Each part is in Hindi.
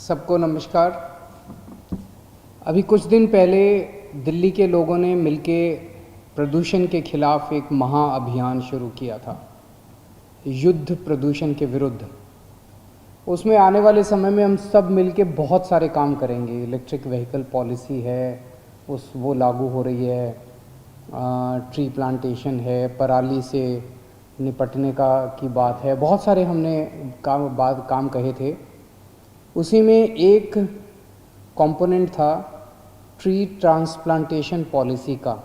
सबको नमस्कार। अभी कुछ दिन पहले दिल्ली के लोगों ने मिलके प्रदूषण के खिलाफ एक महाअभियान शुरू किया था, युद्ध प्रदूषण के विरुद्ध। उसमें आने वाले समय में हम सब मिलके बहुत सारे काम करेंगे। इलेक्ट्रिक व्हीकल पॉलिसी है, वो लागू हो रही है, ट्री प्लांटेशन है, पराली से निपटने की बात है, बहुत सारे हमने काम कहे थे। उसी में एक कंपोनेंट था ट्री ट्रांसप्लांटेशन पॉलिसी का।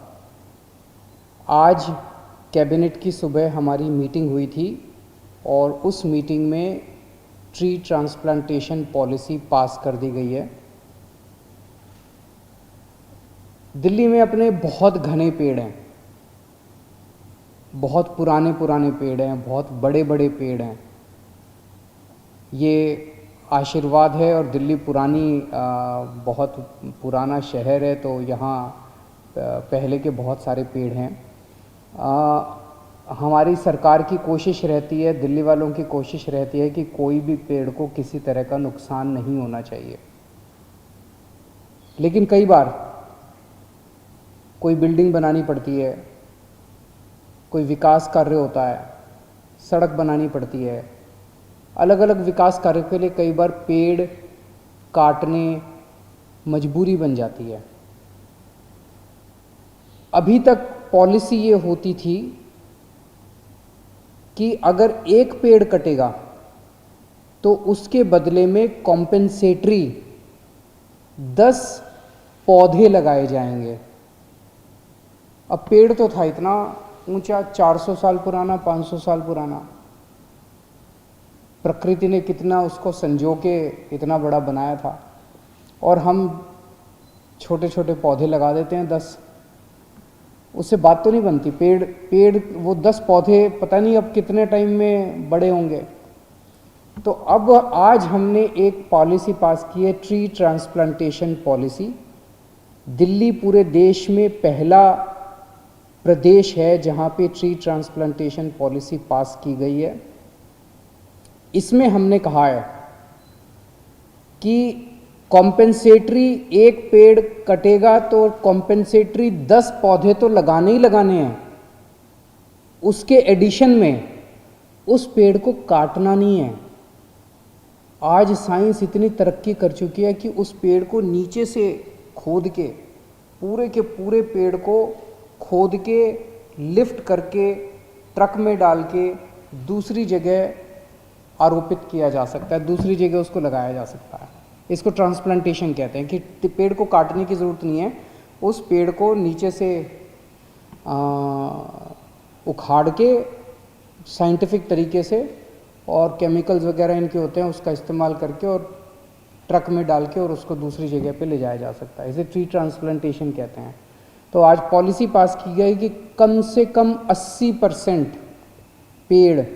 आज कैबिनेट की सुबह हमारी मीटिंग हुई थी और उस मीटिंग में ट्री ट्रांसप्लांटेशन पॉलिसी पास कर दी गई है। दिल्ली में अपने बहुत घने पेड़ हैं, बहुत पुराने पेड़ हैं, बहुत बड़े बड़े पेड़ हैं। ये आशीर्वाद है। और दिल्ली बहुत पुराना शहर है, तो यहाँ पहले के बहुत सारे पेड़ हैं। हमारी सरकार की कोशिश रहती है, दिल्ली वालों की कोशिश रहती है कि कोई भी पेड़ को किसी तरह का नुकसान नहीं होना चाहिए। लेकिन कई बार कोई बिल्डिंग बनानी पड़ती है, कोई विकास कार्य होता है, सड़क बनानी पड़ती है, अलग अलग विकास कार्य के लिए कई बार पेड़ काटने मजबूरी बन जाती है। अभी तक पॉलिसी ये होती थी कि अगर एक पेड़ कटेगा तो उसके बदले में कॉम्पेंसेटरी 10 पौधे लगाए जाएंगे। अब पेड़ तो था इतना ऊंचा, 400 साल पुराना, 500 साल पुराना। प्रकृति ने कितना उसको संजो के इतना बड़ा बनाया था, और हम छोटे छोटे पौधे लगा देते हैं 10। उससे बात तो नहीं बनती। पेड़ वो 10 पौधे पता नहीं अब कितने टाइम में बड़े होंगे। तो अब आज हमने एक पॉलिसी पास की है, ट्री ट्रांसप्लांटेशन पॉलिसी। दिल्ली पूरे देश में पहला प्रदेश है जहां पे ट्री ट्रांसप्लांटेशन पॉलिसी पास की गई है। इसमें हमने कहा है कि कॉम्पेंसेटरी एक पेड़ कटेगा तो कॉम्पेंसेटरी 10 पौधे तो लगाने ही लगाने हैं। उसके एडिशन में उस पेड़ को काटना नहीं है। आज साइंस इतनी तरक्की कर चुकी है कि उस पेड़ को नीचे से खोद के पूरे पेड़ को खोद के लिफ्ट करके ट्रक में डाल के दूसरी जगह आरोपित किया जा सकता है, दूसरी जगह उसको लगाया जा सकता है। इसको ट्रांसप्लांटेशन कहते हैं कि पेड़ को काटने की ज़रूरत नहीं है, उस पेड़ को नीचे से उखाड़ के साइंटिफिक तरीके से और केमिकल्स वगैरह इनके होते हैं उसका इस्तेमाल करके और ट्रक में डाल के और उसको दूसरी जगह पे ले जाया जा सकता है। इसे ट्री ट्रांसप्लांटेशन कहते हैं। तो आज पॉलिसी पास की गई कि कम से कम 80% पेड़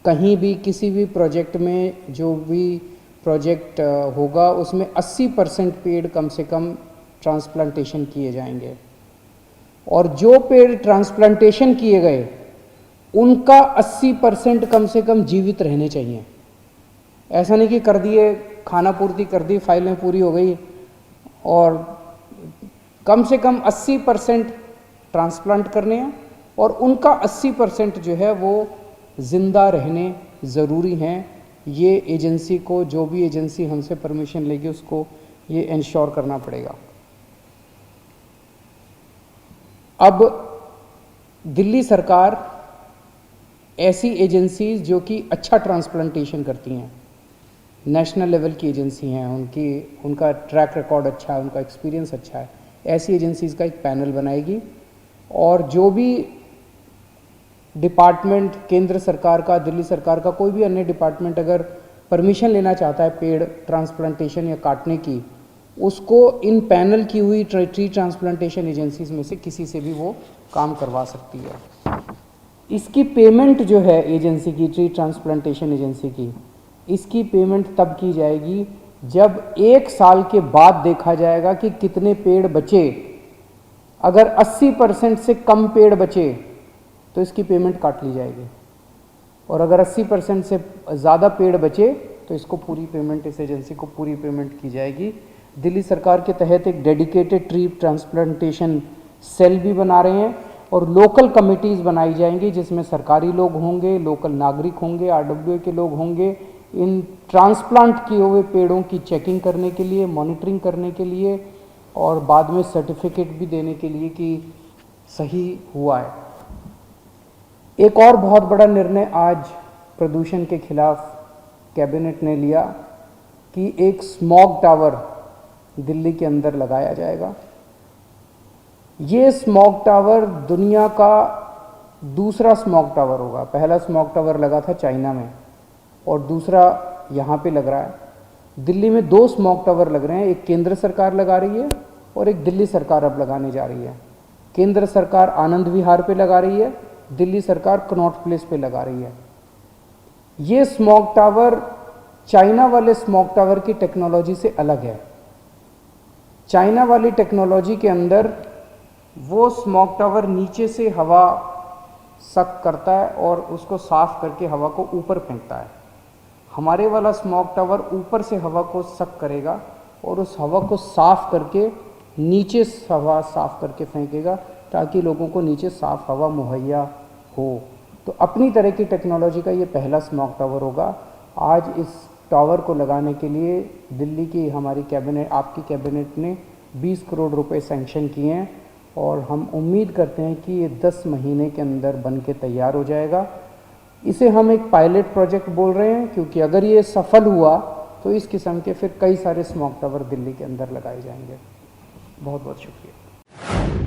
कहीं भी किसी भी प्रोजेक्ट में, जो भी प्रोजेक्ट होगा उसमें 80% पेड़ कम से कम ट्रांसप्लांटेशन किए जाएंगे। और जो पेड़ ट्रांसप्लांटेशन किए गए उनका 80% कम से कम जीवित रहने चाहिए। ऐसा नहीं कि कर दिए, खाना पूर्ति कर दी, फाइलें पूरी हो गई, और कम से कम 80% ट्रांसप्लांट करने हैं और उनका 80% जो है वो जिंदा रहने ज़रूरी हैं। ये एजेंसी को, जो भी एजेंसी हमसे परमिशन लेगी उसको ये इंश्योर करना पड़ेगा। अब दिल्ली सरकार ऐसी एजेंसीज जो कि अच्छा ट्रांसप्लांटेशन करती हैं, नेशनल लेवल की एजेंसी हैं, उनका ट्रैक रिकॉर्ड अच्छा है, उनका एक्सपीरियंस अच्छा है, ऐसी एजेंसीज़ का एक पैनल बनाएगी। और जो भी डिपार्टमेंट, केंद्र सरकार का, दिल्ली सरकार का, कोई भी अन्य डिपार्टमेंट अगर परमिशन लेना चाहता है पेड़ ट्रांसप्लांटेशन या काटने की, उसको इन पैनल की हुई ट्री ट्रांसप्लांटेशन एजेंसीज में से किसी से भी वो काम करवा सकती है। इसकी पेमेंट जो है एजेंसी की, ट्री ट्रांसप्लांटेशन एजेंसी की, इसकी पेमेंट तब की जाएगी जब 1 साल के बाद देखा जाएगा कि कितने पेड़ बचे। अगर 80% से कम पेड़ बचे तो इसकी पेमेंट काट ली जाएगी, और अगर 80% से ज़्यादा पेड़ बचे तो इसको पूरी पेमेंट, इस एजेंसी को पूरी पेमेंट की जाएगी। दिल्ली सरकार के तहत एक डेडिकेटेड ट्री ट्रांसप्लांटेशन सेल भी बना रहे हैं और लोकल कमिटीज़ बनाई जाएंगी जिसमें सरकारी लोग होंगे, लोकल नागरिक होंगे, आरडब्ल्यूए के लोग होंगे, इन ट्रांसप्लांट किए हुए पेड़ों की चेकिंग करने के लिए, मॉनिटरिंग करने के लिए और बाद में सर्टिफिकेट भी देने के लिए कि सही हुआ है। एक और बहुत बड़ा निर्णय आज प्रदूषण के खिलाफ कैबिनेट ने लिया कि एक स्मॉग टावर दिल्ली के अंदर लगाया जाएगा। ये स्मॉग टावर दुनिया का दूसरा स्मॉग टावर होगा। पहला स्मॉग टावर लगा था चाइना में और दूसरा यहाँ पे लग रहा है। दिल्ली में 2 स्मॉग टावर लग रहे हैं, एक केंद्र सरकार लगा रही है और एक दिल्ली सरकार अब लगाने जा रही है। केंद्र सरकार आनंद विहार पे लगा रही है, दिल्ली सरकार कनॉट प्लेस पे लगा रही है। ये स्मॉग टावर चाइना वाले स्मॉग टावर की टेक्नोलॉजी से अलग है। चाइना वाली टेक्नोलॉजी के अंदर वो स्मॉग टावर नीचे से हवा सक करता है और उसको साफ करके हवा को ऊपर फेंकता है। हमारे वाला स्मॉग टावर ऊपर से हवा को सक करेगा और उस हवा को साफ करके नीचे हवा साफ करके फेंकेगा ताकि लोगों को नीचे साफ हवा मुहैया हो। तो अपनी तरह की टेक्नोलॉजी का ये पहला स्मॉग टावर होगा। आज इस टावर को लगाने के लिए दिल्ली की हमारी कैबिनेट, आपकी कैबिनेट ने 20 करोड़ रुपए सैंक्शन किए हैं और हम उम्मीद करते हैं कि ये 10 महीने के अंदर बन के तैयार हो जाएगा। इसे हम एक पायलट प्रोजेक्ट बोल रहे हैं क्योंकि अगर ये सफल हुआ तो इस किस्म के फिर कई सारे स्मॉग टावर दिल्ली के अंदर लगाए जाएंगे। बहुत बहुत शुक्रिया।